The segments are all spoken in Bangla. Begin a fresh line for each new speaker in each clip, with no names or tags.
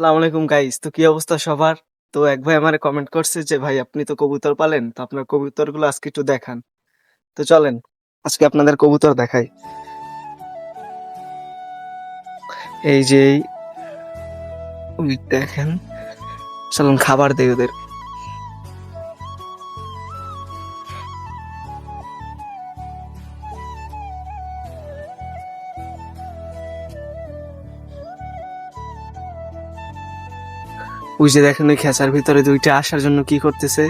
আসসালামু আলাইকুম গাইস, তো কি অবস্থা সবার? তো এক ভাই আমারে কমেন্ট করছে যে ভাই আপনি তো কবুতর পালেন, তো আপনার কবুতরগুলো আজকে একটু দেখান। তো চলেন আজকে আপনাদের কবুতর দেখাই। এই যে ওই দেখেন, চলুন খাবার দেই ওদের। ওই যে দেখেন ওই খেঁচার ভিতরে দুইটা আসার জন্য কি করতেছে।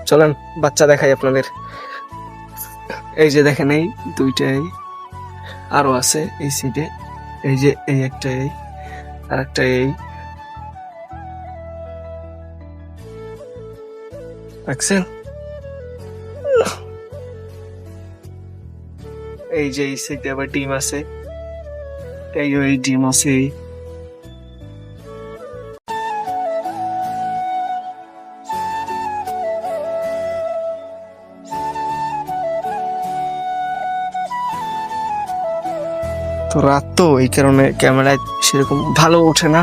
চলেন বাচ্চা দেখাই আপনাদের। এই যে দেখেন এই দুইটাই, আরো আছে এই সাইডে। এই যে এই একটা, এই আর একটা, এই দেখছেন। এই যে এই সাইডে আবার ডিম আছে, এই ডিম আছে। তো রাত তো এই কারণে ক্যামেরায় সেরকম ভালো ওঠে না।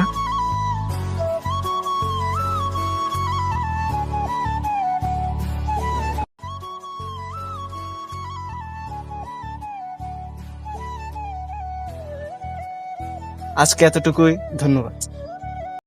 আজকে এতটুকুই, ধন্যবাদ।